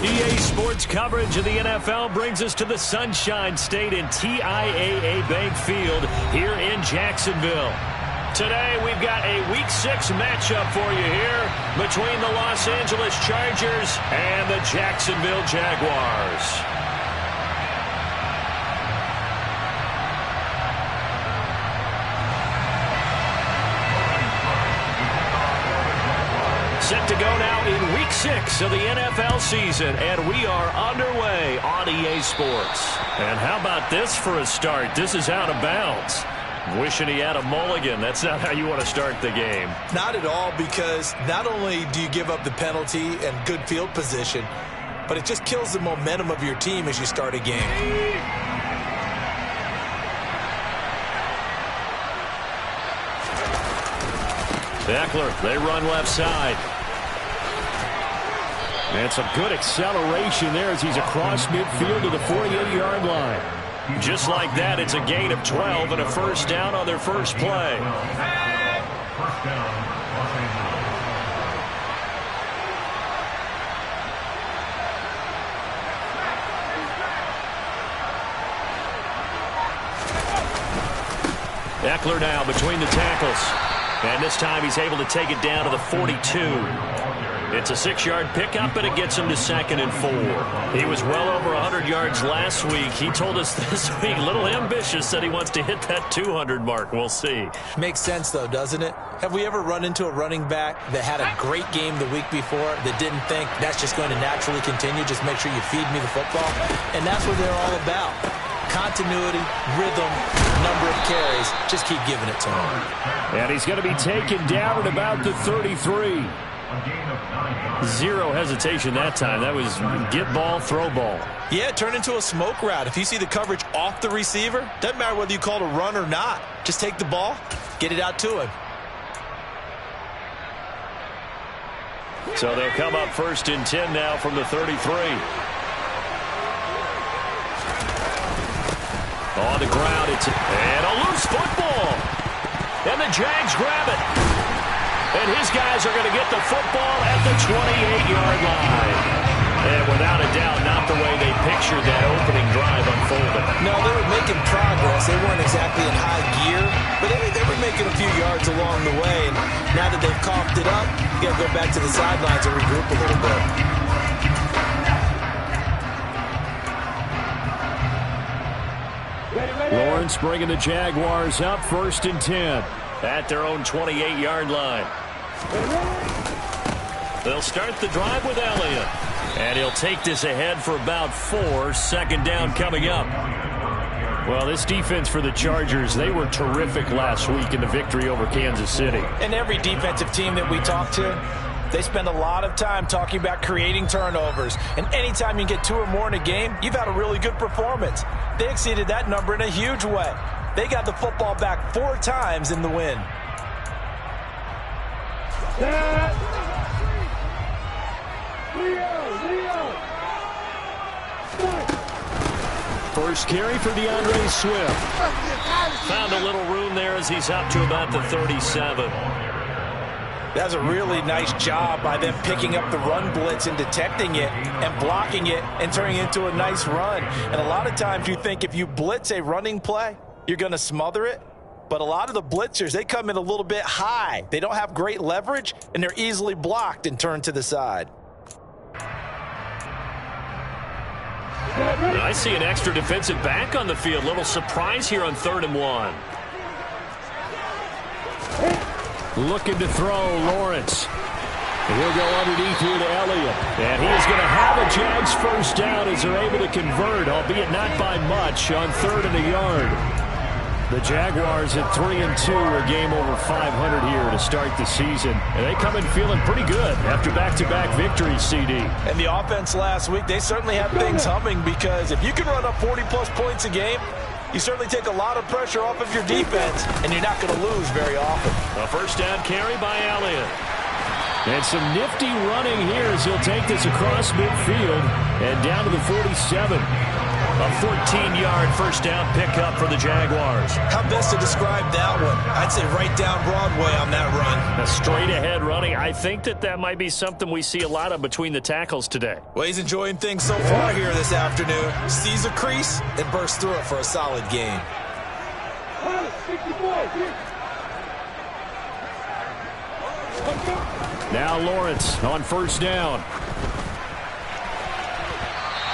EA Sports coverage of the NFL brings us to the Sunshine State and TIAA Bank Field here in Jacksonville. Today we've got a Week 6 matchup for you here between the Los Angeles Chargers and the Jacksonville Jaguars. Set to go now in Week 6 of the NFL season, and we are underway on EA Sports. And how about this for a start? This is out of bounds. Wishing he had a mulligan. That's not how you want to start the game. Not at all, because not only do you give up the penalty and good field position, but it just kills the momentum of your team as you start a game. Eckler, they run left side. And some good acceleration there as he's across midfield to the 48-yard line. Just like that, it's a gain of 12 and a first down on their first play. Eckler now between the tackles. And this time he's able to take it down to the 42. It's a 6-yard pickup, and it gets him to 2nd and 4. He was well over 100 yards last week. He told us this week, a little ambitious, said he wants to hit that 200 mark. We'll see. Makes sense, though, doesn't it? Have we ever run into a running back that had a great game the week before that didn't think that's just going to naturally continue? Just make sure you feed me the football. And that's what they're all about. Continuity, rhythm, number of carries. Just keep giving it to him. And he's going to be taken down at about the 33. Zero hesitation that time. That was get ball, throw ball. Yeah, it turned into a smoke route. If you see the coverage off the receiver, doesn't matter whether you call it a run or not. Just take the ball, get it out to him. So they'll come up 1st and 10 now from the 33. On the ground, and a loose football. And the Jags grab it. And his guys are going to get the football at the 28-yard line. And without a doubt, not the way they pictured that opening drive unfolding. No, they were making progress. They weren't exactly in high gear, but they were making a few yards along the way. And now that they've coughed it up, you got to go back to the sidelines and regroup a little bit. Lawrence bringing the Jaguars up 1st and 10 at their own 28-yard line. They'll start the drive with Elliott. And he'll take this ahead for about 4. 2nd down coming up. Well, this defense for the Chargers, they were terrific last week in the victory over Kansas City. And every defensive team that we talk to, they spend a lot of time talking about creating turnovers. And anytime you get 2 or more in a game, you've had a really good performance. They exceeded that number in a huge way. They got the football back 4 times in the win. First carry for DeAndre Swift. Found a little room there as he's up to about the 37. That's a really nice job by them picking up the run blitz and detecting it and blocking it and turning it into a nice run. And a lot of times you think if you blitz a running play, you're going to smother it. But a lot of the blitzers, they come in a little bit high. They don't have great leverage, and they're easily blocked and turned to the side. I see an extra defensive back on the field. Little surprise here on 3rd and 1. Looking to throw, Lawrence. He'll go underneath here to Elliott. And he is going to have a Jags first down as they're able to convert, albeit not by much, on 3rd and a yard. The Jaguars at 3-2, a game over 500 here to start the season. And they come in feeling pretty good after back-to-back victories, CD. And the offense last week, they certainly had things humming, because if you can run up 40-plus points a game, you certainly take a lot of pressure off of your defense, and you're not going to lose very often. A first down carry by Elliott. And some nifty running here as he'll take this across midfield and down to the 47. A 14-yard first down pickup for the Jaguars. How best to describe that one? I'd say right down Broadway on that run. A straight-ahead running. I think that might be something we see a lot of between the tackles today. Well, he's enjoying things so far here this afternoon. Sees a crease and bursts through it for a solid gain. Now Lawrence on first down.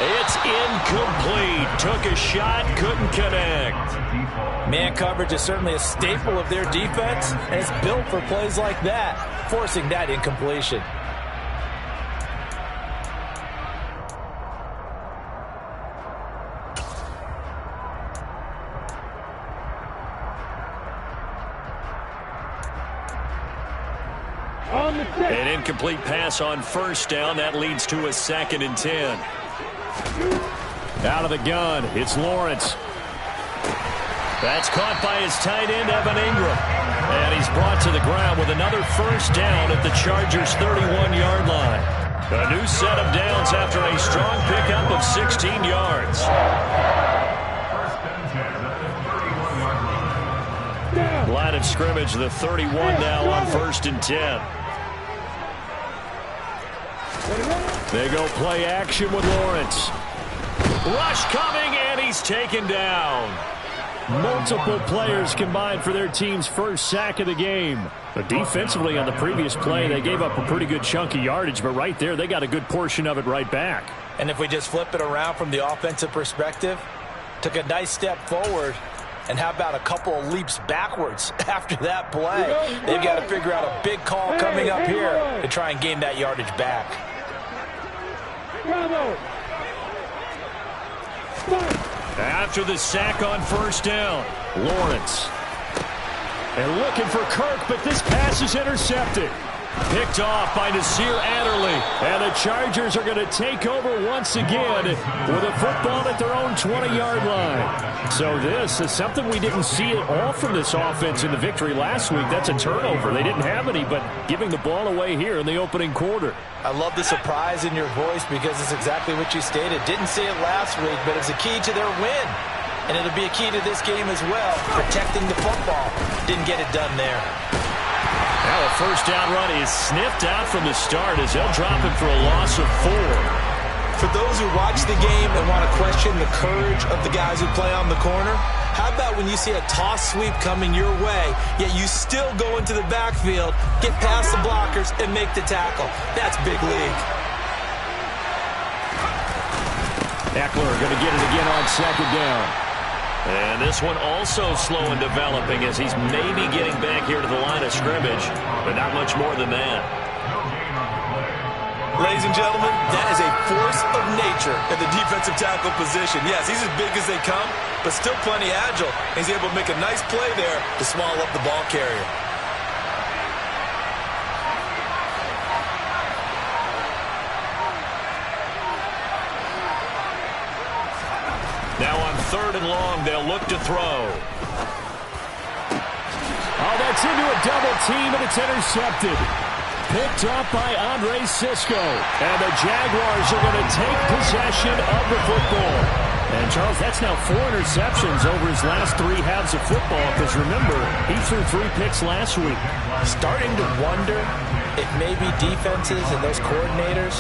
It's incomplete. Took a shot, couldn't connect. Man coverage is certainly a staple of their defense, and it's built for plays like that, forcing that incompletion. An incomplete pass on first down. That leads to a 2nd and 10. Out of the gun, it's Lawrence. That's caught by his tight end, Evan Ingram. And he's brought to the ground with another first down at the Chargers' 31-yard line. A new set of downs after a strong pickup of 16 yards. Line of scrimmage, the 31 now on 1st and 10. They go play action with Lawrence. Rush coming, and he's taken down. Multiple players combined for their team's first sack of the game. But defensively on the previous play, they gave up a pretty good chunk of yardage, but right there, they got a good portion of it right back. And if we just flip it around from the offensive perspective, took a nice step forward, and how about a couple of leaps backwards after that play? They've got to figure out a big call coming up here to try and gain that yardage back. After the sack on first down, Lawrence. And looking for Kirk, but this pass is intercepted. Picked off by Nasir Adderley. And the Chargers are going to take over once again with a football at their own 20-yard line. So this is something we didn't see at all from this offense in the victory last week. That's a turnover. They didn't have any, but giving the ball away here in the opening quarter. I love the surprise in your voice because it's exactly what you stated. Didn't see it last week, but it's a key to their win. And it'll be a key to this game as well, protecting the football. Didn't get it done there. Now a first down run is sniffed out from the start as they'll drop him for a loss of 4. For those who watch the game and want to question the courage of the guys who play on the corner, how about when you see a toss sweep coming your way, yet you still go into the backfield, get past the blockers, and make the tackle? That's big league. Eckler going to get it again on 2nd down. And this one also slow in developing as he's maybe getting back here to the line of scrimmage, but not much more than that. Ladies and gentlemen, that is a force of nature at the defensive tackle position. Yes, he's as big as they come, but still plenty agile. He's able to make a nice play there to swallow up the ball carrier. Now on 3rd and long, they'll look to throw. Oh, that's into a double team, and it's intercepted. Picked up by Andre Sisco. And the Jaguars are going to take possession of the football. And, Charles, that's now 4 interceptions over his last 3 halves of football, because, remember, he threw 3 picks last week. Starting to wonder if maybe defenses and those coordinators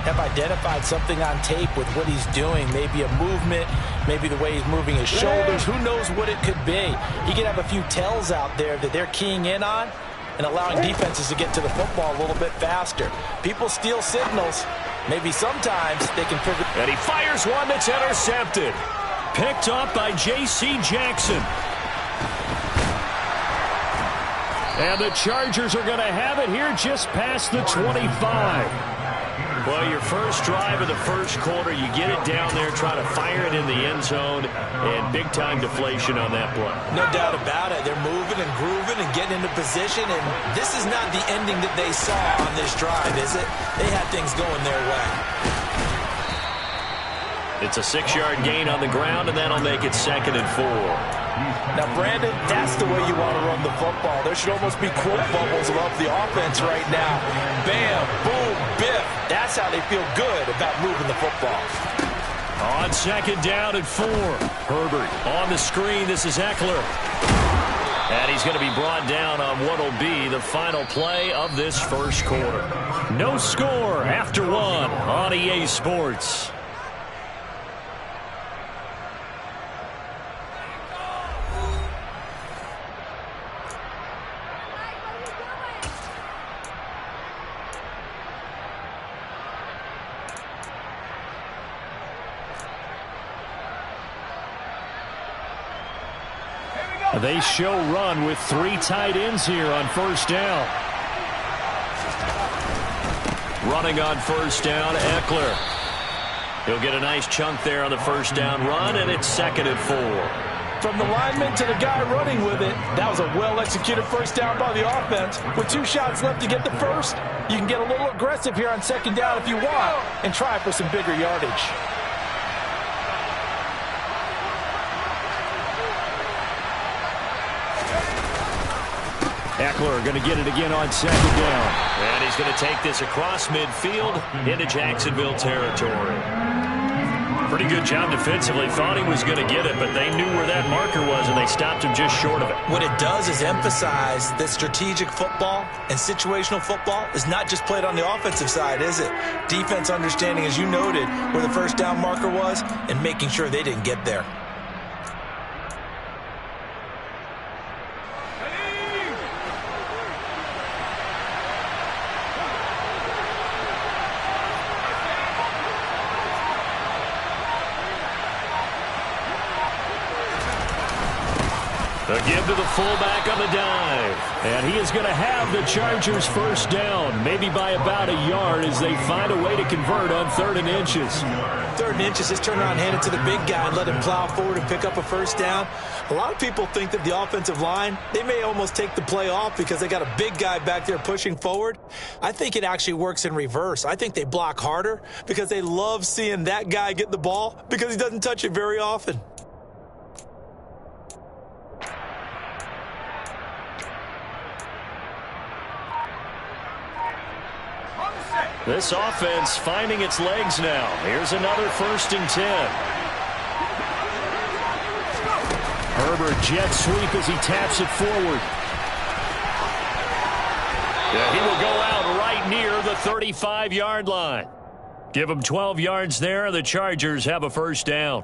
have identified something on tape with what he's doing. Maybe a movement, maybe the way he's moving his shoulders. Who knows what it could be? He could have a few tells out there that they're keying in on and allowing defenses to get to the football a little bit faster. People steal signals. Maybe sometimes they can figure. And he fires one that's intercepted. Picked up by J.C. Jackson. And the Chargers are going to have it here just past the 25. Well, your first drive of the first quarter, you get it down there, try to fire it in the end zone, and big-time deflation on that play. No doubt about it. They're moving and grooving and getting into position, and this is not the ending that they saw on this drive, is it? They had things going their way. It's a 6-yard gain on the ground, and that'll make it 2nd and 4. Now, Brandon, that's the way you want to run the football. There should almost be quote bubbles above the offense right now. Bam, boom, biff. That's how they feel good about moving the football. On second down and 4. Herbert on the screen. This is Eckler. And he's going to be brought down on what will be the final play of this first quarter. No score after 1 on EA Sports. They show run with 3 tight ends here on first down. Running on first down, Eckler. He'll get a nice chunk there on the first down run, and it's 2nd and 4. From the lineman to the guy running with it, that was a well-executed first down by the offense. With 2 shots left to get the first, you can get a little aggressive here on second down if you want and try for some bigger yardage. Eckler going to get it again on second down. And he's going to take this across midfield into Jacksonville territory. Pretty good job defensively. Thought he was going to get it, but they knew where that marker was, and they stopped him just short of it. What it does is emphasize that strategic football and situational football is not just played on the offensive side, is it? Defense understanding, as you noted, where the first down marker was and making sure they didn't get there. A give to the fullback on the dive. And he is going to have the Chargers first down, maybe by about a yard as they find a way to convert on 3rd and inches. 3rd and inches, just turn around, hand it to the big guy and let him plow forward and pick up a first down. A lot of people think that the offensive line, they may almost take the play off because they got a big guy back there pushing forward. I think it actually works in reverse. I think they block harder because they love seeing that guy get the ball because he doesn't touch it very often. This offense finding its legs now. Here's another 1st and 10. Herbert jet sweep as he taps it forward. Yeah, he will go out right near the 35-yard line. Give him 12 yards there. The Chargers have a first down.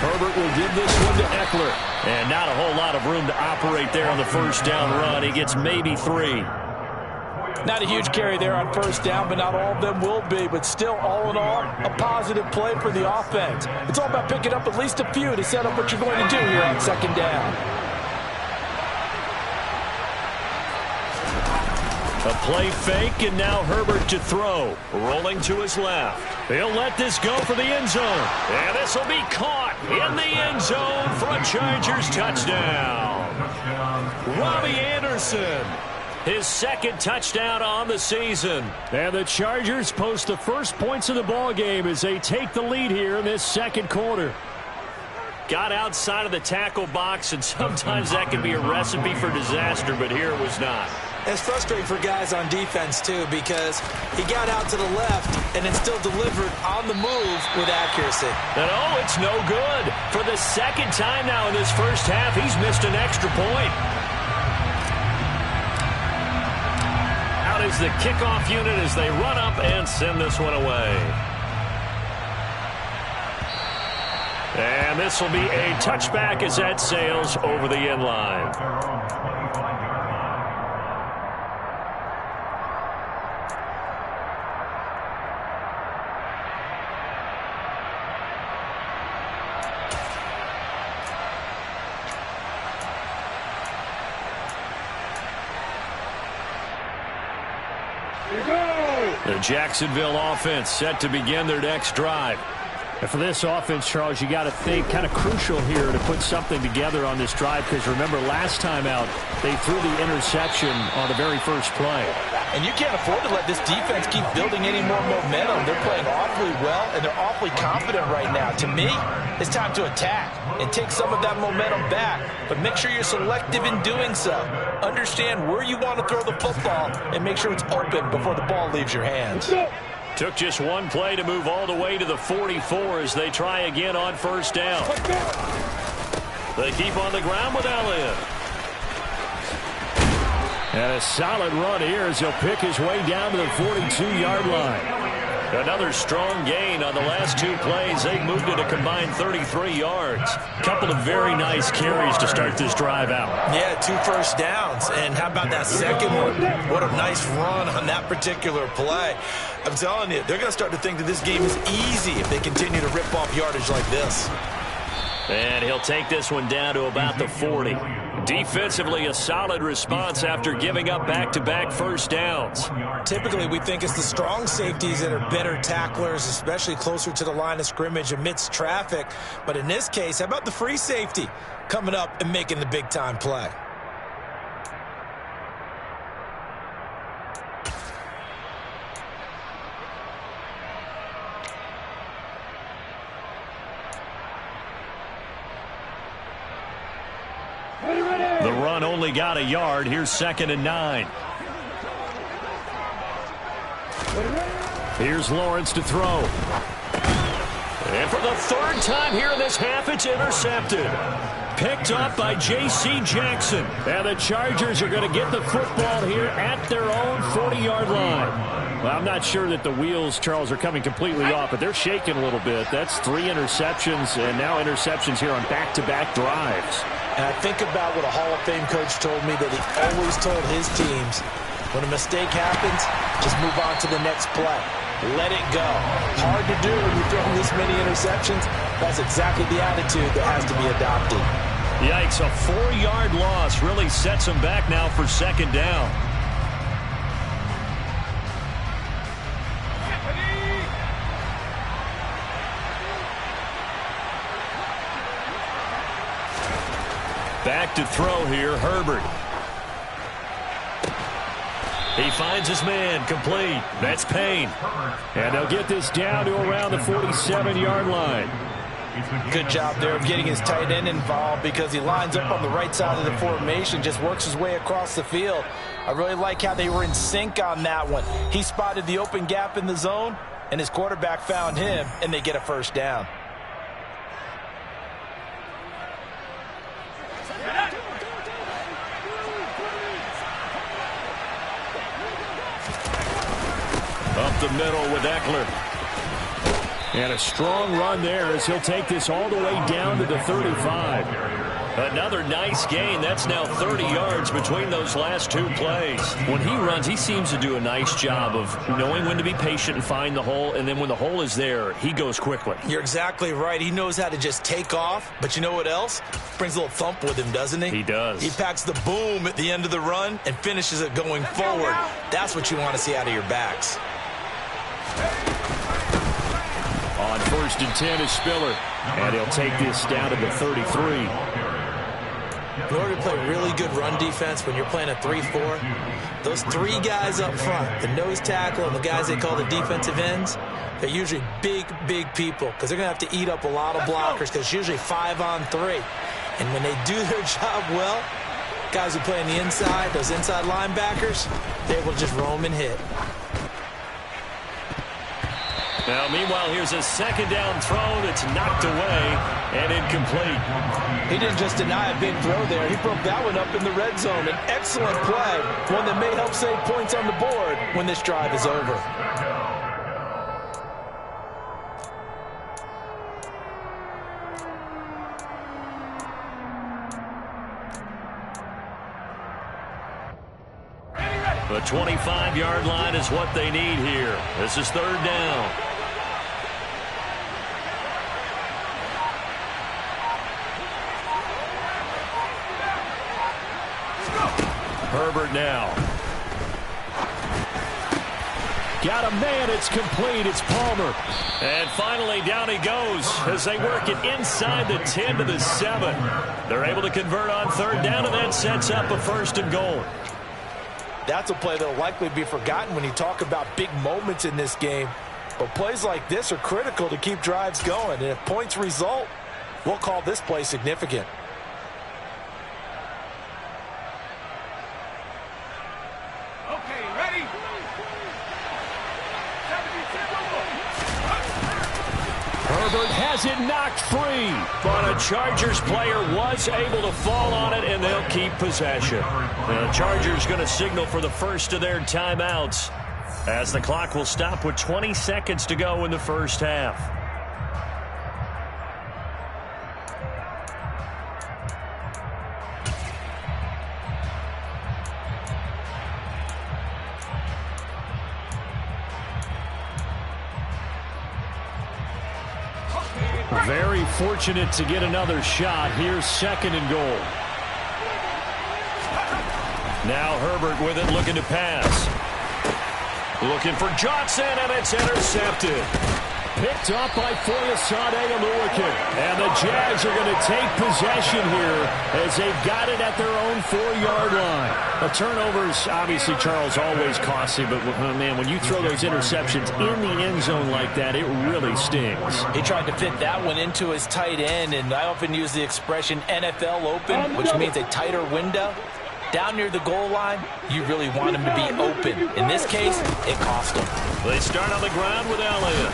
Herbert will give this one to Eckler. And not a whole lot of room to operate there on the first down run. He gets maybe 3. Not a huge carry there on first down, but not all of them will be. But still, all in all, a positive play for the offense. It's all about picking up at least a few to set up what you're going to do here on second down. A play fake, and now Herbert to throw. Rolling to his left. He'll let this go for the end zone. And this will be caught in the end zone for a Chargers touchdown. Robbie Anderson, his 2nd touchdown on the season. And the Chargers post the first points of the ball game as they take the lead here in this 2nd quarter. Got outside of the tackle box, and sometimes that can be a recipe for disaster, but here it was not. It's frustrating for guys on defense, too, because he got out to the left and then still delivered on the move with accuracy. And oh, it's no good. For the 2nd time now in this first half, he's missed an extra point. Out is the kickoff unit as they run up and send this one away. And this will be a touchback as that sails over the end line. The Jacksonville offense set to begin their next drive. And for this offense, Charles, you got to think kind of crucial here to put something together on this drive, because remember last time out they threw the interception on the very first play. And you can't afford to let this defense keep building any more momentum. They're playing awfully well, and they're awfully confident right now. To me, it's time to attack and take some of that momentum back, but make sure you're selective in doing so. Understand where you want to throw the football and make sure it's open before the ball leaves your hands. Took just one play to move all the way to the 44 as they try again on first down. They keep on the ground with Elliott. And a solid run here as he'll pick his way down to the 42-yard line. Another strong gain on the last two plays. They've moved it a combined 33 yards. Couple of very nice carries to start this drive out. Yeah, 2 first downs. And how about that second one? What a nice run on that particular play. I'm telling you, they're going to start to think that this game is easy if they continue to rip off yardage like this. And he'll take this one down to about the 40. Defensively, a solid response after giving up back-to-back first downs. Typically, we think it's the strong safeties that are better tacklers, especially closer to the line of scrimmage amidst traffic. But in this case, how about the free safety coming up and making the big-time play? The run only got a yard. Here's 2nd and 9. Here's Lawrence to throw. And for the 3rd time here in this half, it's intercepted. Picked up by J.C. Jackson. And the Chargers are going to get the football here at their own 40-yard line. Well, I'm not sure that the wheels, Charles, are coming completely off, but they're shaking a little bit. That's 3 interceptions, and now interceptions here on back-to-back drives. And I think about what a Hall of Fame coach told me that he always told his teams, when a mistake happens, just move on to the next play. Let it go. Hard to do when you're throwing this many interceptions. That's exactly the attitude that has to be adopted. Yikes, a 4-yard loss really sets them back now for 2nd down. Back to throw here, Herbert. He finds his man, complete. That's Payne. And they'll get this down to around the 47-yard line. Good job there of getting his tight end involved, because he lines up on the right side of the formation, just works his way across the field. I really like how they were in sync on that one. He spotted the open gap in the zone, and his quarterback found him, and they get a first down. Up the middle with Eckler. And a strong run there as he'll take this all the way down to the 35. Another nice gain. That's now 30 yards between those last 2 plays. When he runs, he seems to do a nice job of knowing when to be patient and find the hole, and then when the hole is there, he goes quickly. You're exactly right. He knows how to just take off, but you know what else? Brings a little thump with him, doesn't he? He does. He packs the boom at the end of the run and finishes it going forward. That's what you want to see out of your backs. On 1st and 10 is Spiller. And he'll take this down to the 33. In order to play really good run defense when you're playing a 3-4, those 3 guys up front, the nose tackle and the guys they call the defensive ends, they're usually big, big people, because they're going to have to eat up a lot of blockers, because it's usually 5 on 3. And when they do their job well, guys who play on the inside, those inside linebackers, they will just roam and hit. Now, meanwhile, here's a 2nd down throw that's knocked away and incomplete. He didn't just deny a big throw there. He broke that one up in the red zone. An excellent play, one that may help save points on the board when this drive is over. The 25-yard line is what they need here. This is 3rd down. Herbert now. got a man. It's complete. It's Palmer. And finally, down he goes as they work it inside the 10 to the 7. They're able to convert on third down, and that sets up a 1st and goal. That's a play that will likely be forgotten when you talk about big moments in this game. But plays like this are critical to keep drives going. And if points result, we'll call this play significant. Herbert has it knocked free, but a Chargers player was able to fall on it, and they'll keep possession. The Chargers going to signal for the first of their timeouts as the clock will stop with 20 seconds to go in the first half. Very fortunate to get another shot. Here's 2nd and goal. Now Herbert with it, looking to pass. Looking for Johnson, and it's intercepted. Picked up by Sha357dow. And the Jags are going to take possession here as they've got it at their own 4-yard line. A turnover's obviously, Charles, always costly, but man, when you throw those interceptions in the end zone like that, it really stings. He tried to fit that one into his tight end, and I often use the expression NFL open, which means a tighter window. Down near the goal line, you really want him to be open. In this case, it cost him. They start on the ground with Elliott.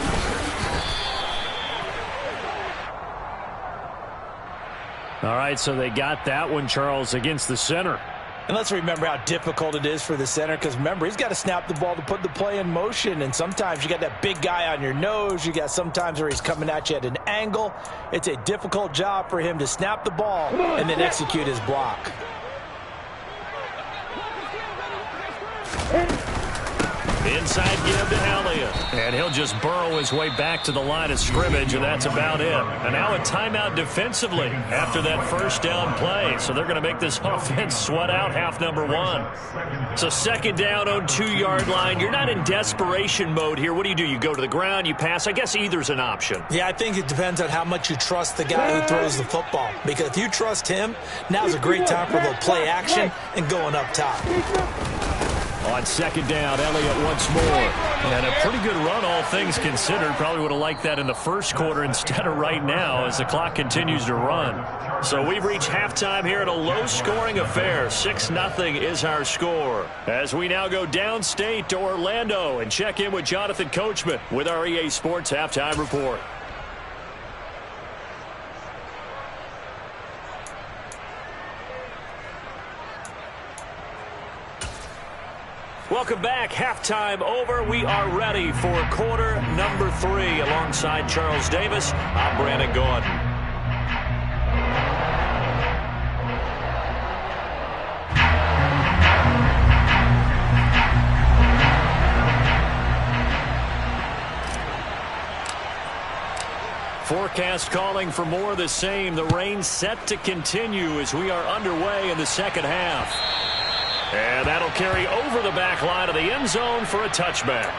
All right, so they got that one, Charles, against the center. And let's remember how difficult it is for the center, because remember, he's got to snap the ball to put the play in motion, and sometimes you got that big guy on your nose. You got sometimes where he's coming at you at an angle. It's a difficult job for him to snap the ball and then execute his block. Inside give to Elliott. And he'll just burrow his way back to the line of scrimmage, and that's about it. And now a timeout defensively after that first down play. So they're going to make this offense sweat out half number 1. So 2nd down on 2-yard line. You're not in desperation mode here. What do? You go to the ground, you pass. I guess either's an option. Yeah, I think it depends on how much you trust the guy who throws the football. Because if you trust him, now's a great time for a little play action and going up top. On 2nd down, Elliott once more. And a pretty good run, all things considered. Probably would have liked that in the first quarter instead of right now as the clock continues to run. So we've reached halftime here at a low-scoring affair. 6-0 is our score. As we now go downstate to Orlando and check in with Jonathan Coachman with our EA Sports Halftime Report. Welcome back. Halftime over. We are ready for quarter number 3. Alongside Charles Davis, I'm Brandon Gordon. Forecast calling for more of the same. The rain set to continue as we are underway in the second half. And that'll carry over the back line of the end zone for a touchback.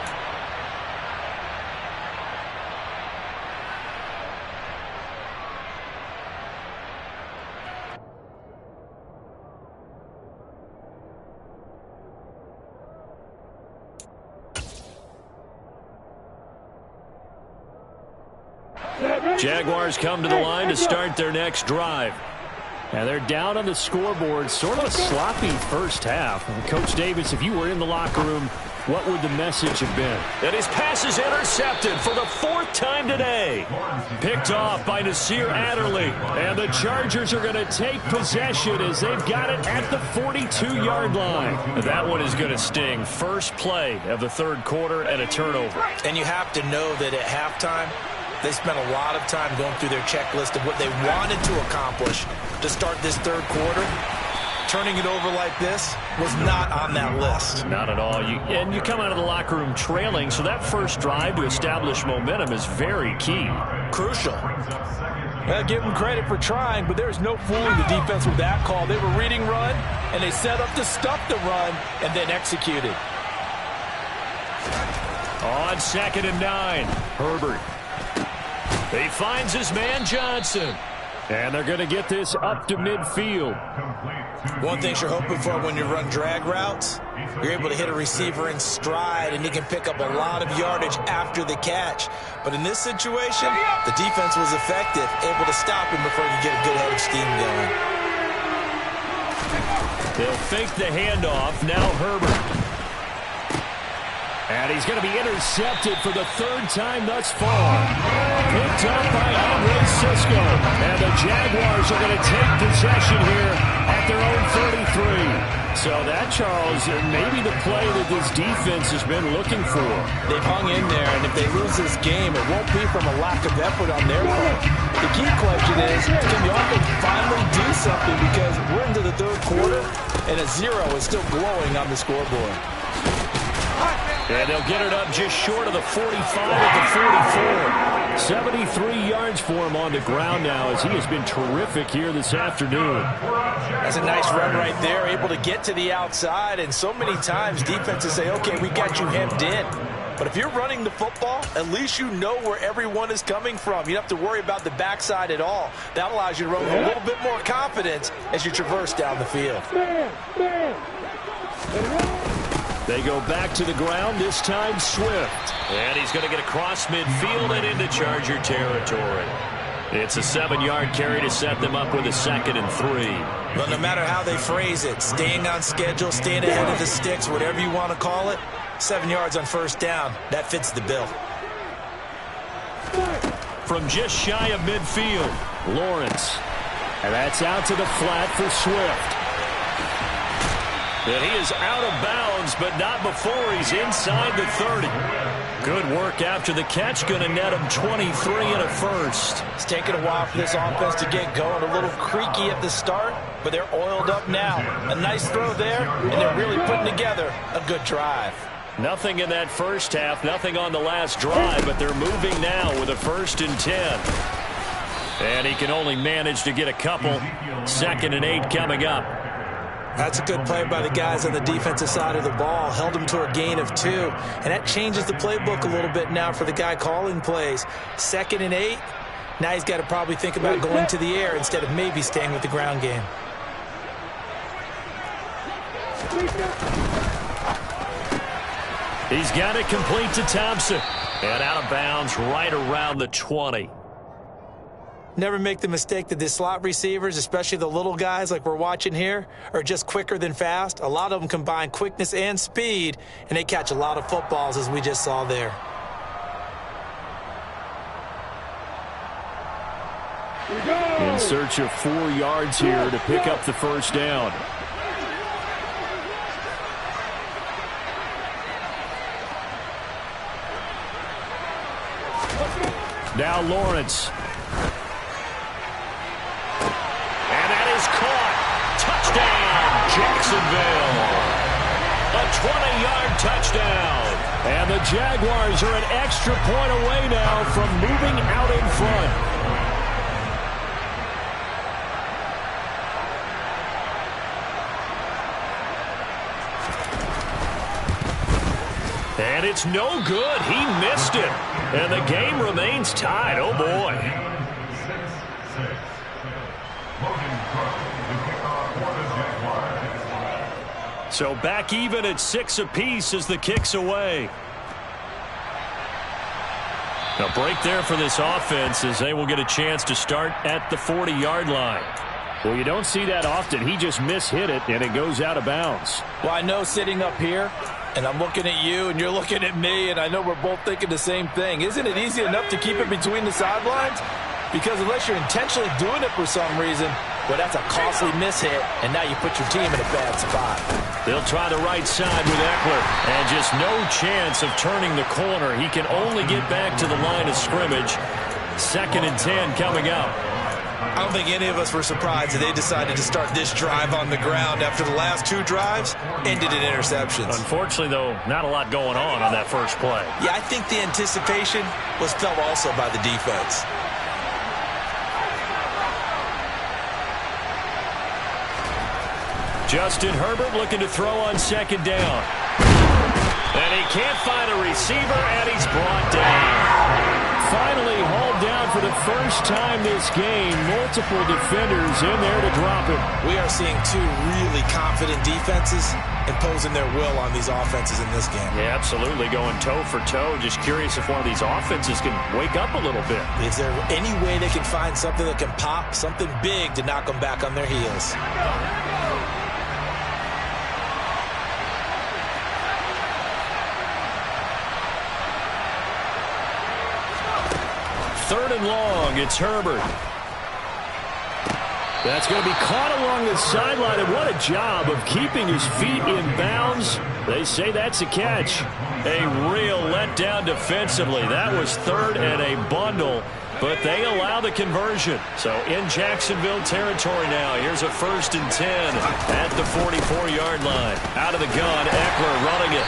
Jaguars come to the line to start their next drive. And they're down on the scoreboard, sort of a sloppy first half. And Coach Davis, if you were in the locker room, what would the message have been? And his pass is intercepted for the 4th time today. Picked off by Nasir Adderley. And the Chargers are going to take possession as they've got it at the 42-yard line. And that one is going to sting. First play of the 3rd quarter and a turnover. And you have to know that at halftime, they spent a lot of time going through their checklist of what they wanted to accomplish to start this 3rd quarter. Turning it over like this was not on that list. Not at all. And you come out of the locker room trailing, so that first drive to establish momentum is very key. Crucial. I give them credit for trying, but there's no fooling the defense with that call. They were reading run, and they set up to stuff the run, and then executed. On 2nd and 9, Herbert. He finds his man Johnson. And they're going to get this up to midfield. One thing you're hoping for when you run drag routes, you're able to hit a receiver in stride, and he can pick up a lot of yardage after the catch. But in this situation, the defense was effective, able to stop him before he could get a good head of steam going. They'll fake the handoff. Now Herbert. And he's going to be intercepted for the 3rd time thus far. Picked up by Andre Cisco. And the Jaguars are going to take possession here at their own 33. So that, Charles, may be the play that this defense has been looking for. They've hung in there, and if they lose this game, it won't be from a lack of effort on their part. The key question is, can the offense finally do something? Because we're into the 3rd quarter, and a 0 is still glowing on the scoreboard. And they'll get it up just short of the 45 at the 44. 73 yards for him on the ground now as he has been terrific here this afternoon. That's a nice run right there, able to get to the outside. And so many times defenses say, okay, we got you hemmed in. But if you're running the football, at least you know where everyone is coming from. You don't have to worry about the backside at all. That allows you to run with a little bit more confidence as you traverse down the field. They go back to the ground, this time Swift. And he's going to get across midfield and into Charger territory. It's a 7-yard carry to set them up with a 2nd and 3. But no matter how they phrase it, staying on schedule, staying ahead of the sticks, whatever you want to call it, 7 yards on 1st down, that fits the bill. From just shy of midfield, Lawrence. And that's out to the flat for Swift. And he is out of bounds, but not before he's inside the 30. Good work after the catch. Going to net him 23 and a 1st. It's taken a while for this offense to get going. A little creaky at the start, but they're oiled up now. A nice throw there, and they're really putting together a good drive. Nothing in that first half, nothing on the last drive, but they're moving now with a 1st and 10. And he can only manage to get a couple. 2nd and 8 coming up. That's a good play by the guys on the defensive side of the ball. Held him to a gain of 2. And that changes the playbook a little bit now for the guy calling plays. 2nd and 8. Now he's got to probably think about going to the air instead of maybe staying with the ground game. He's got it complete to Thompson. And out of bounds right around the 20. Never make the mistake that the slot receivers, especially the little guys like we're watching here, are just quicker than fast. A lot of them combine quickness and speed, and they catch a lot of footballs, as we just saw there. In search of 4 yards here to pick up the 1st down. Now Lawrence. Jacksonville. A 20-yard touchdown. And the Jaguars are an extra point away now from moving out in front. And it's no good. He missed it. And the game remains tied. Oh, boy. So back even at 6 apiece as the kick's away. A break there for this offense as they will get a chance to start at the 40-yard line. Well, you don't see that often. He just mishit it, and it goes out of bounds. Well, I know sitting up here, and I'm looking at you, and you're looking at me, and I know we're both thinking the same thing. Isn't it easy enough to keep it between the sidelines? Because unless you're intentionally doing it for some reason, well, that's a costly mishit, and now you put your team in a bad spot. They'll try the right side with Eckler, and just no chance of turning the corner. He can only get back to the line of scrimmage. 2nd and 10 coming up. I don't think any of us were surprised that they decided to start this drive on the ground after the last 2 drives ended in interceptions. Unfortunately, though, not a lot going on that first play. Yeah, I think the anticipation was felt also by the defense. Justin Herbert looking to throw on 2nd down. And he can't find a receiver, and he's brought down. Finally hauled down for the first time this game. Multiple defenders in there to drop him. We are seeing two really confident defenses imposing their will on these offenses in this game. Yeah, absolutely, going toe for toe. Just curious if one of these offenses can wake up a little bit. Is there any way they can find something that can pop, something big to knock them back on their heels? Third and long, it's Herbert. That's going to be caught along the sideline, and what a job of keeping his feet in bounds. They say that's a catch. A real letdown defensively. That was third and a bundle, but they allow the conversion. So in Jacksonville territory now. Here's a 1st and 10 at the 44-yard line. Out of the gun, Eckler running it.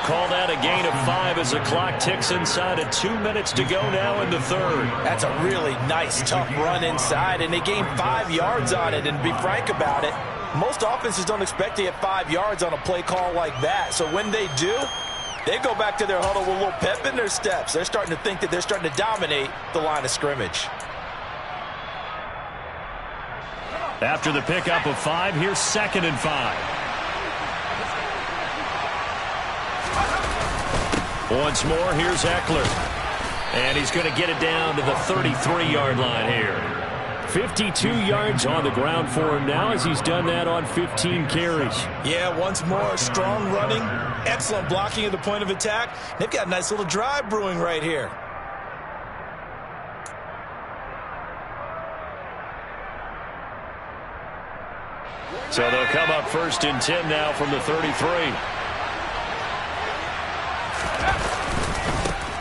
Called out a gain of 5 as the clock ticks inside of 2 minutes to go now in the third. That's a really nice, tough run inside, and they gained 5 yards on it. And to be frank about it, most offenses don't expect to get 5 yards on a play call like that. So when they do, they go back to their huddle with a little pep in their steps. They're starting to think that they're starting to dominate the line of scrimmage. After the pickup of 5, here's 2nd and 5. Once more, here's Eckler. And he's going to get it down to the 33-yard line here. 52 yards on the ground for him now as he's done that on 15 carries. Yeah, once more, strong running, excellent blocking at the point of attack. They've got a nice little drive brewing right here. So they'll come up 1st and 10 now from the 33.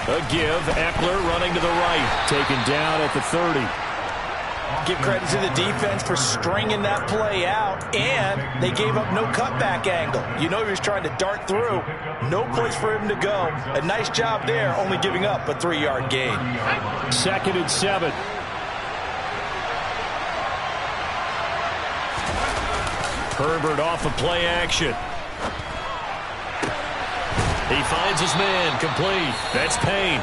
A give, Eckler running to the right, taken down at the 30. Give credit to the defense for stringing that play out, and they gave up no cutback angle. You know he was trying to dart through. No place for him to go. A nice job there, only giving up a 3-yard gain. 2nd and 7. Herbert off of play action. He finds his man, complete. That's Payne.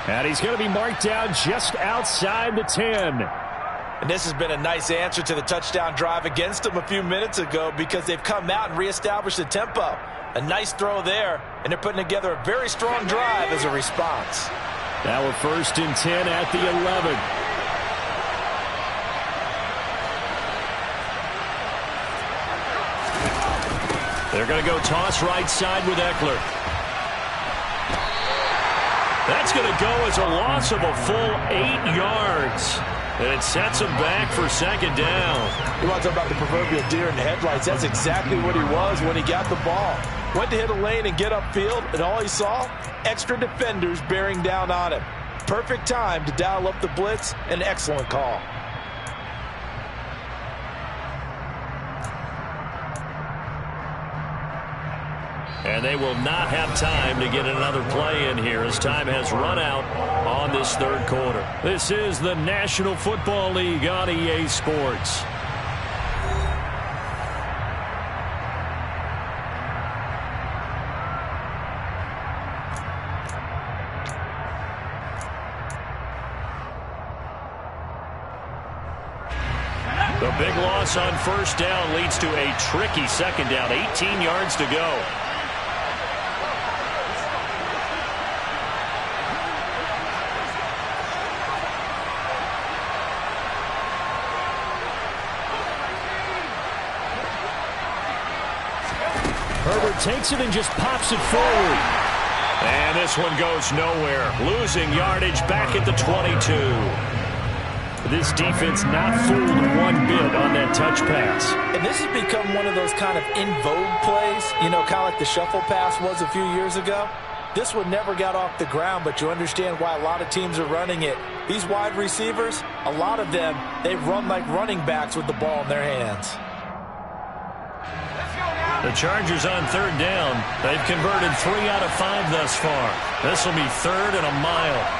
And he's going to be marked down just outside the 10. And this has been a nice answer to the touchdown drive against them a few minutes ago because they've come out and reestablished the tempo. A nice throw there, and they're putting together a very strong drive as a response. Now we're 1st and 10 at the 11. They're going to go toss right side with Eckler. That's going to go as a loss of a full 8 yards. And it sets him back for 2nd down. You want to talk about the proverbial deer in the headlights. That's exactly what he was when he got the ball. Went to hit a lane and get upfield, and all he saw, extra defenders bearing down on him. Perfect time to dial up the blitz. An excellent call. And they will not have time to get another play in here as time has run out on this 3rd quarter. This is the National Football League on EA Sports. The big loss on 1st down leads to a tricky 2nd down. 18 yards to go. Herbert takes it and just pops it forward. And this one goes nowhere. Losing yardage back at the 22. This defense not fooled one bit on that touch pass. And this has become one of those kind of in vogue plays, you know, kind of like the shuffle pass was a few years ago. This one never got off the ground, but you understand why a lot of teams are running it. These wide receivers, a lot of them, they run like running backs with the ball in their hands. The Chargers on 3rd down. They've converted 3 out of 5 thus far. This will be 3rd and a mile.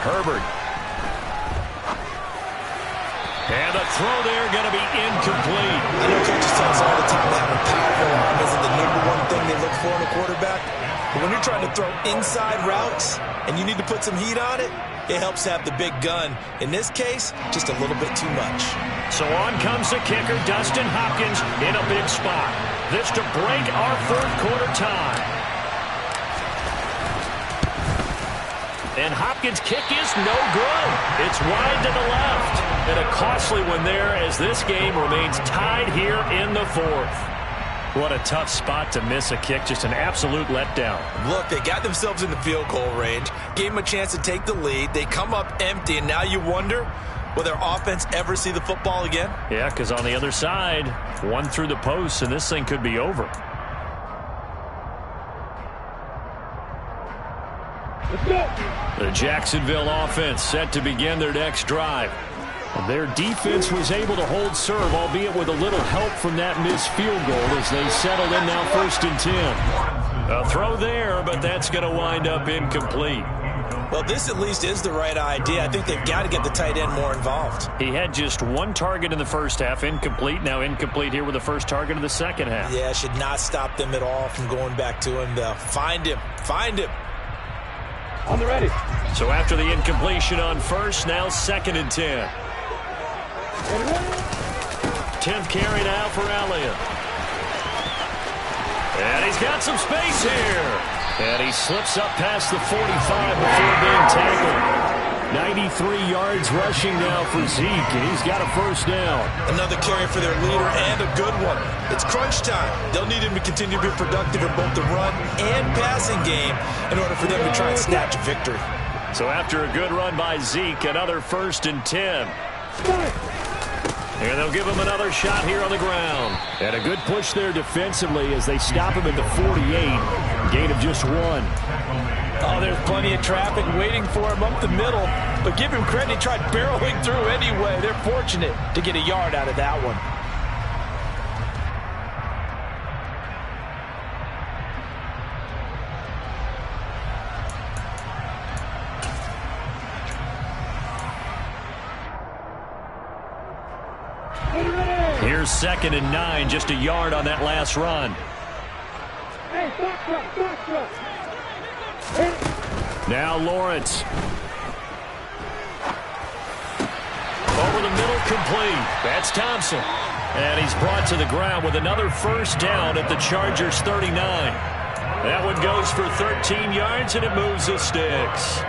Herbert. throw there going to be incomplete. I know coaches tell us all the time that having a powerful arm isn't the #1 thing they look for in a quarterback. But when you're trying to throw inside routes and you need to put some heat on it, it helps to have the big gun. In this case, just a little bit too much. So on comes the kicker, Dustin Hopkins, in a big spot. This to break our fourth quarter tie. And Hopkins' kick is no good. It's wide to the left. And a costly one there as this game remains tied here in the fourth. What a tough spot to miss a kick. Just an absolute letdown. Look, they got themselves in the field goal range, gave them a chance to take the lead. They come up empty, and now you wonder, will their offense ever see the football again? Yeah, because on the other side, one through the post, and this thing could be over. Let's go. The Jacksonville offense set to begin their next drive. Their defense was able to hold serve, albeit with a little help from that missed field goal as they settled in now 1st and 10. A throw there, but that's going to wind up incomplete. Well, this at least is the right idea. I think they've got to get the tight end more involved. He had just one target in the first half, incomplete. Now incomplete here with the first target of the second half. Yeah, should not stop them at all from going back to him, though. Find him. Find him. On the ready. So after the incompletion on first, now 2nd and 10. 10th carry now for Elliott. And he's got some space here. And he slips up past the 45 before being tackled. 93 yards rushing now for Zeke, and he's got a first down. Another carry for their leader and a good one. It's crunch time. They'll need him to continue to be productive in both the run and passing game in order for them to try and snatch a victory. So after a good run by Zeke, another 1st and 10. And they'll give him another shot here on the ground. And a good push there defensively as they stop him at the 48. Gain of just 1. Oh, there's plenty of traffic waiting for him up the middle. But give him credit, he tried barreling through anyway. They're fortunate to get a yard out of that one. Here's 2nd and 9, just a yard on that last run. Hey, stop. Now Lawrence. Over the middle, complete. That's Thompson. And he's brought to the ground with another first down at the Chargers' 39. That one goes for 13 yards, and it moves the sticks.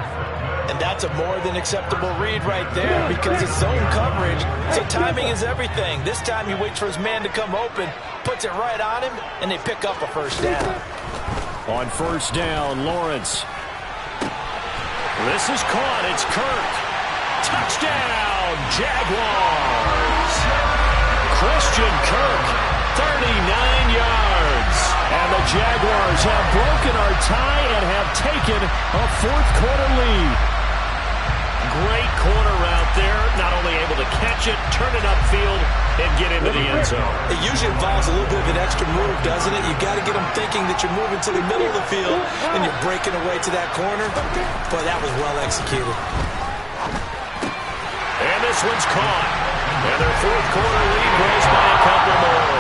And that's a more than acceptable read right there because it's zone coverage, so timing is everything. This time he waits for his man to come open, puts it right on him, and they pick up a first down. On first down, Lawrence. This is caught. It's Kirk. Touchdown, Jaguars. Christian Kirk, 39 yards. And the Jaguars have broken our tie and have taken a fourth-quarter lead. Great corner route there. Not only able to catch it, turn it upfield, and get into the end zone. It usually involves a little bit of an extra move, doesn't it? You've got to get them thinking that you're moving to the middle of the field and you're breaking away to that corner. But that was well executed. And this one's caught. And their fourth-quarter lead grows by a couple more.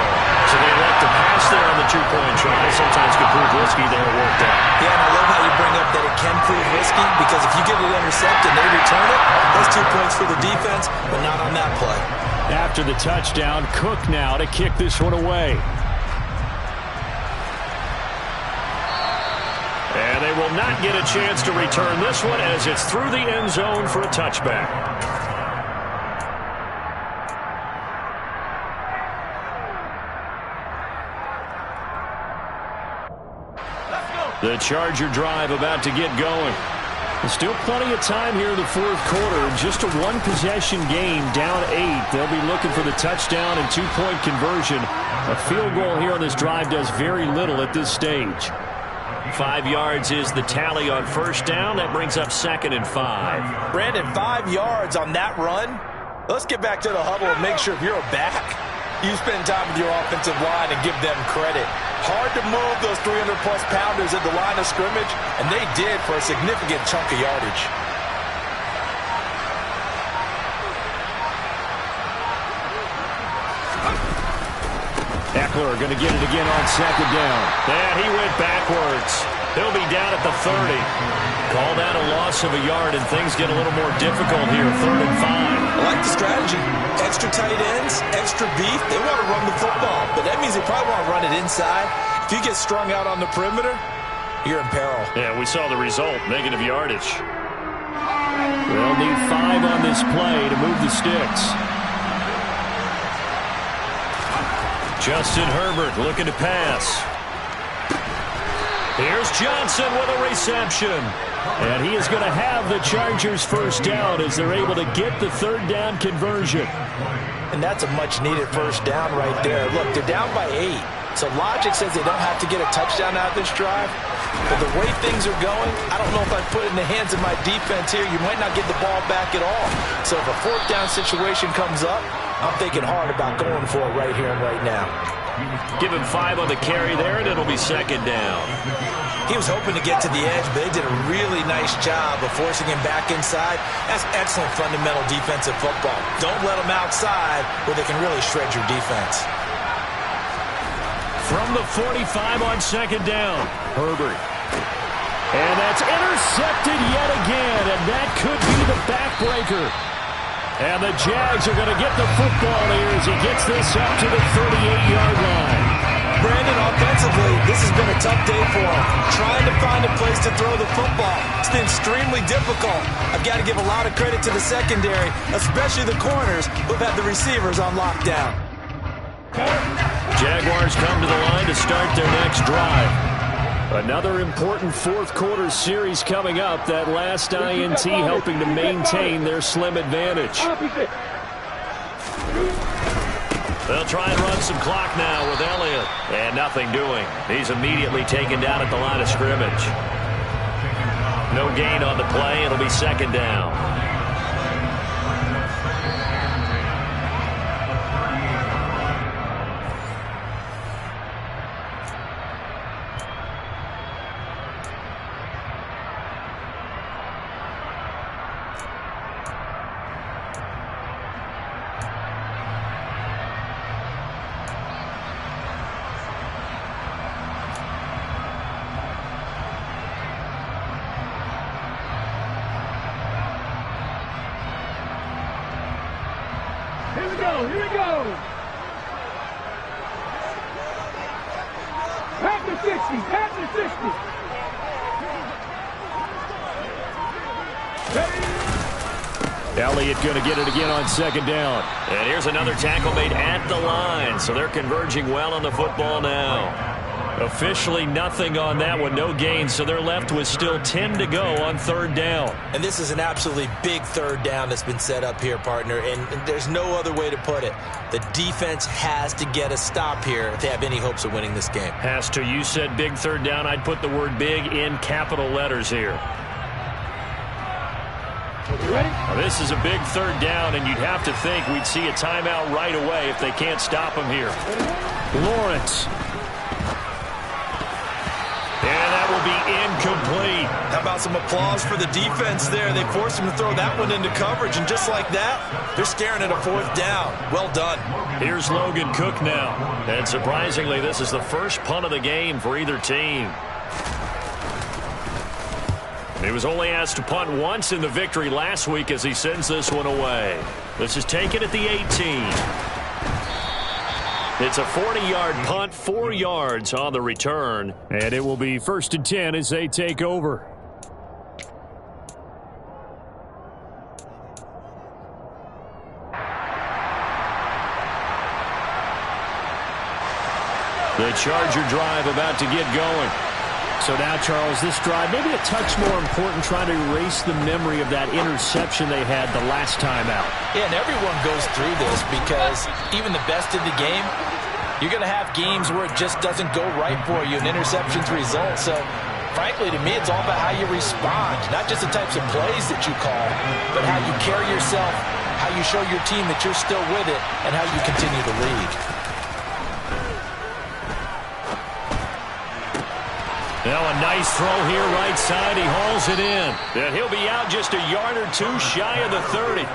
So they elect to pass there on the two-point try. Sometimes can prove risky. There it worked out. Yeah, and I love how you bring up that it can prove risky because if you get it intercepted and they return it, that's 2 points for the defense, but not on that play. After the touchdown, Cook now to kick this one away. And they will not get a chance to return this one as it's through the end zone for a touchback. The Charger drive about to get going. There's still plenty of time here in the fourth quarter. Just a one-possession game, down 8. They'll be looking for the touchdown and two-point conversion. A field goal here on this drive does very little at this stage. 5 yards is the tally on first down. That brings up 2nd and 5. Brandon, 5 yards on that run. Let's get back to the huddle and make sure if you're a back, you spend time with your offensive line and give them credit. Hard to move those 300-plus pounders at the line of scrimmage, and they did for a significant chunk of yardage. tackler going to get it again on second down. And he went backwards. He'll be down at the 30. Call that a loss of a yard, and things get a little more difficult here, 3rd and 5. I like the strategy. Extra tight ends, extra beef. They want to run the football, but that means they probably want to run it inside. If you get strung out on the perimeter, you're in peril. Yeah, we saw the result, negative yardage. They'll need 5 on this play to move the sticks. Justin Herbert looking to pass. Here's Johnson with a reception. And he is going to have the Chargers first down as they're able to get the 3rd down conversion. And that's a much-needed first down right there. Look, they're down by 8. So logic says they don't have to get a touchdown out of this drive. But the way things are going, I don't know if I put it in the hands of my defense here. You might not get the ball back at all. So if a 4th down situation comes up, I'm thinking hard about going for it right here and right now. Give him 5 on the carry there, and it'll be 2nd down. He was hoping to get to the edge, but they did a really nice job of forcing him back inside. That's excellent fundamental defensive football. Don't let them outside where they can really shred your defense. From the 45 on 2nd down, Herbert. And that's intercepted yet again, and that could be the backbreaker. And the Jags are going to get the football here as he gets this up to the 38-yard line. Brandon, offensively, this has been a tough day for him. Trying to find a place to throw the football. It's been extremely difficult. I've got to give a lot of credit to the secondary, especially the corners who've had the receivers on lockdown. Jaguars come to the line to start their next drive. Another important 4th quarter series coming up. That last INT helping to maintain their slim advantage. They'll try and run some clock now with Elliott. And nothing doing. He's immediately taken down at the line of scrimmage. No gain on the play. It'll be 2nd down. Here we go. Back to 60. Back to 60. Elliott going to get it again on 2nd down. And here's another tackle made at the line. So they're converging well on the football now. Officially nothing on that one, no gain, so they're left with still 10 to go on 3rd down. And this is an absolutely big 3rd down that's been set up here, partner, and there's no other way to put it. The defense has to get a stop here if they have any hopes of winning this game. Has to. You said big 3rd down. I'd put the word big in capital letters here. You ready? Now, this is a big 3rd down, and you'd have to think we'd see a timeout right away if they can't stop him here. Lawrence. And that will be incomplete. How about some applause for the defense there? They forced him to throw that one into coverage, and just like that, they're staring at a 4th down. Well done. Here's Logan Cook now. And surprisingly, this is the first punt of the game for either team. He was only asked to punt once in the victory last week as he sends this one away. This is taken at the 18. It's a 40-yard punt, 4 yards on the return. And it will be 1st and 10 as they take over. The Charger drive about to get going. So now, Charles, this drive maybe a touch more important, trying to erase the memory of that interception they had the last time out. Yeah, and everyone goes through this because even the best in the game, you're going to have games where it just doesn't go right for you, and interceptions result. So, frankly, to me, it's all about how you respond, not just the types of plays that you call, but how you carry yourself, how you show your team that you're still with it, and how you continue to lead. Now a nice throw here right side. He hauls it in. And he'll be out just a yard or two shy of the 30.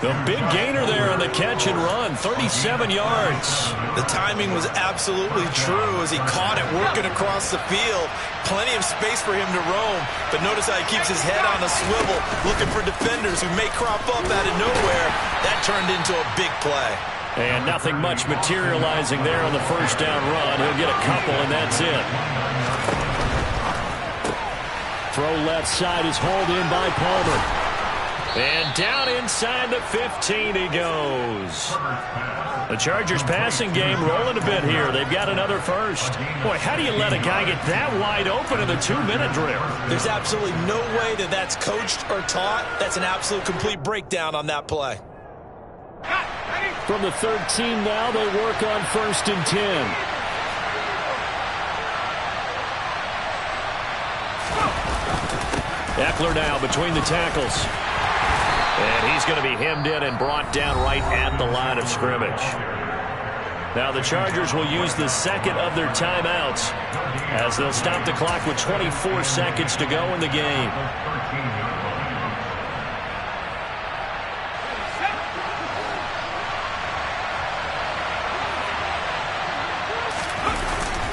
The big gainer there on the catch and run, 37 yards. The timing was absolutely true as he caught it working across the field. Plenty of space for him to roam. But notice how he keeps his head on a swivel, looking for defenders who may crop up out of nowhere. That turned into a big play. And nothing much materializing there on the first down run. He'll get a couple, and that's it. Throw left side is hauled in by Palmer. And down inside the 15 he goes. The Chargers passing game rolling a bit here. They've got another first. Boy, how do you let a guy get that wide open in the 2-minute drill? There's absolutely no way that that's coached or taught. That's an absolute complete breakdown on that play. From the 13 now, they work on 1st and 10. Eckler now between the tackles. And he's going to be hemmed in and brought down right at the line of scrimmage. Now the Chargers will use the second of their timeouts as they'll stop the clock with 24 seconds to go in the game.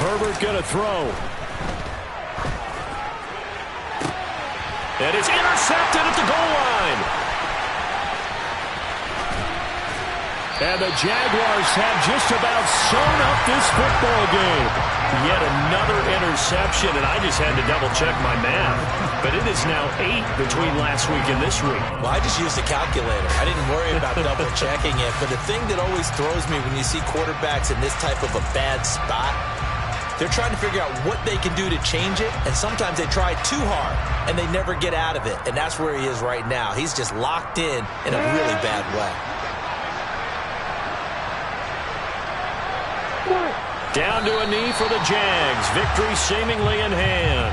Herbert going to throw. And it's intercepted at the goal line. And the Jaguars have just about sewn up this football game. Yet another interception, and I just had to double-check my math. But it is now 8 between last week and this week. Well, I just used a calculator. I didn't worry about double-checking it. But the thing that always throws me when you see quarterbacks in this type of a bad spot, they're trying to figure out what they can do to change it, and sometimes they try too hard, and they never get out of it. And that's where he is right now. He's just locked in a really bad way. Down to a knee for the Jags. Victory seemingly in hand.